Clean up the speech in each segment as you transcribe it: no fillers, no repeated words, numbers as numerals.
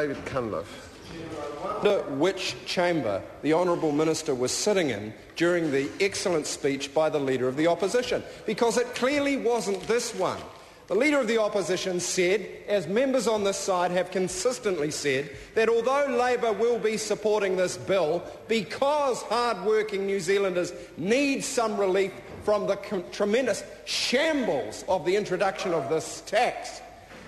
David Cunliffe. Which chamber the Honourable Minister was sitting in during the excellent speech by the Leader of the Opposition, because it clearly wasn't this one. The Leader of the Opposition said, as members on this side have consistently said, that although Labour will be supporting this bill because hard-working New Zealanders need some relief from the tremendous shambles of the introduction of this tax,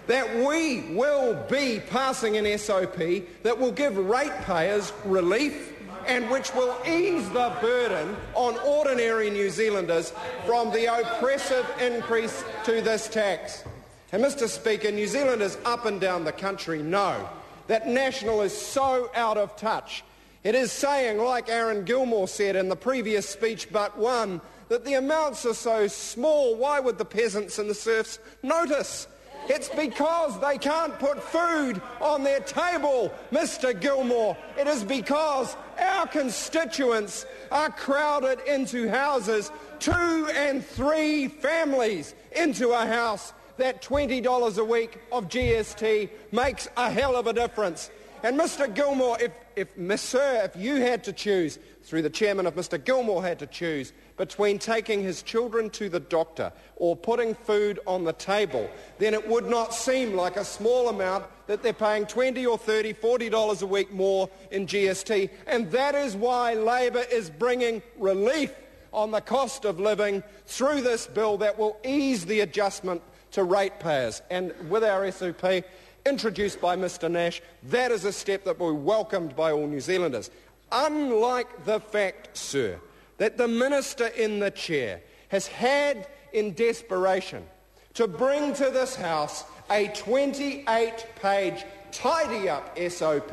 that we will be passing an SOP that will give ratepayers relief and which will ease the burden on ordinary New Zealanders from the oppressive increase to this tax. And Mr Speaker, New Zealanders up and down the country know that National is so out of touch. It is saying, like Aaron Gilmore said in the previous speech but one, that the amounts are so small, why would the peasants and the serfs notice? It's because they can't put food on their table, Mr Gilmore. It is because our constituents are crowded into houses, 2 and 3 families into a house, that $20 a week of GST makes a hell of a difference. And Mr Gilmore, if you had to choose, through the chairman, if Mr Gilmore had to choose between taking his children to the doctor or putting food on the table, then it would not seem like a small amount that they're paying $20 or $30, $40 a week more in GST. And that is why Labour is bringing relief on the cost of living through this bill that will ease the adjustment to ratepayers. And with our SOP, introduced by Mr Nash, that is a step that will be welcomed by all New Zealanders. Unlike the fact, sir, that the Minister in the chair has had in desperation to bring to this House a 28-page tidy-up SOP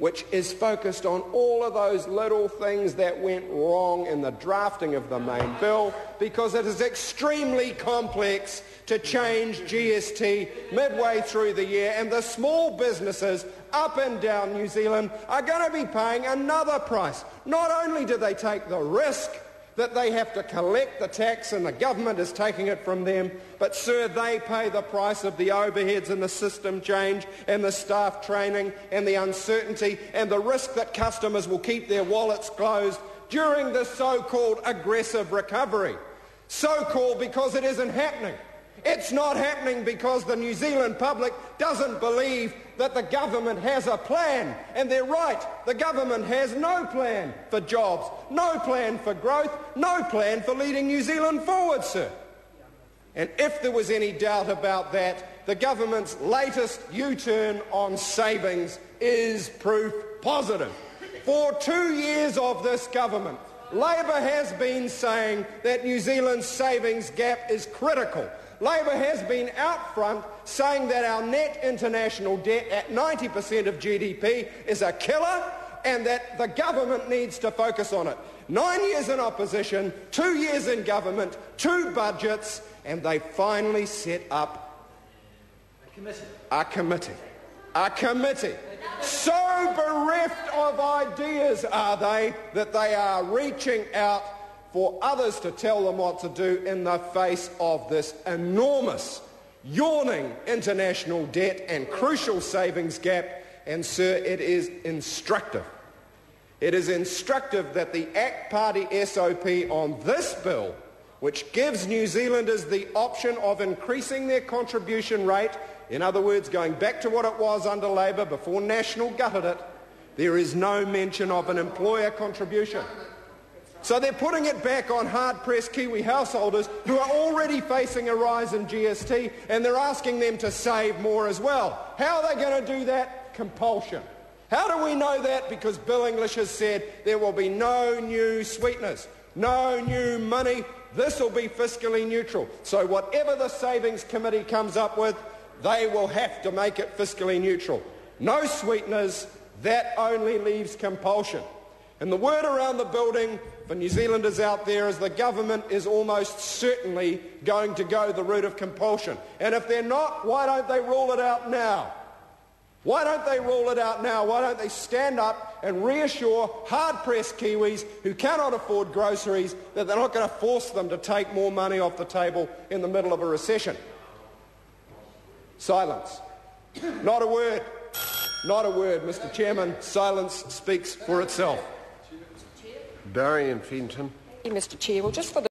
which is focused on all of those little things that went wrong in the drafting of the main bill, because it is extremely complex to change GST midway through the year, and the small businesses up and down New Zealand are going to be paying another price. Not only do they take the risk that they have to collect the tax and the government is taking it from them, but, sir, they pay the price of the overheads and the system change and the staff training and the uncertainty and the risk that customers will keep their wallets closed during the so-called aggressive recovery. So-called because it isn't happening. It's not happening because the New Zealand public doesn't believe that the government has a plan. And they're right. The government has no plan for jobs, no plan for growth, no plan for leading New Zealand forward, sir. And if there was any doubt about that, the government's latest U-turn on savings is proof positive. For 2 years of this government, Labour has been saying that New Zealand's savings gap is critical. Labour has been out front saying that our net international debt at 90% of GDP is a killer and that the government needs to focus on it. 9 years in opposition, 2 years in government, 2 budgets, and they finally set up a committee. So bereft of ideas are they that they are reaching out for others to tell them what to do in the face of this enormous, yawning international debt and crucial savings gap. And, sir, it is instructive. It is instructive that the ACT Party SOP on this bill, which gives New Zealanders the option of increasing their contribution rate, in other words, going back to what it was under Labour before National gutted it, there is no mention of an employer contribution. So they're putting it back on hard-pressed Kiwi householders who are already facing a rise in GST, and they're asking them to save more as well. How are they going to do that? Compulsion. How do we know that? Because Bill English has said there will be no new sweeteners, no new money. This will be fiscally neutral. So whatever the Savings Committee comes up with, they will have to make it fiscally neutral. No sweeteners, that only leaves compulsion. And the word around the building for New Zealanders out there is the government is almost certainly going to go the route of compulsion. And if they're not, why don't they rule it out now? Why don't they rule it out now? Why don't they stand up and reassure hard-pressed Kiwis who cannot afford groceries that they're not going to force them to take more money off the table in the middle of a recession? Silence. Not a word. Not a word, Mr Chairman. Silence speaks for itself. Barry and Fenton. Mr Chair, well, just for the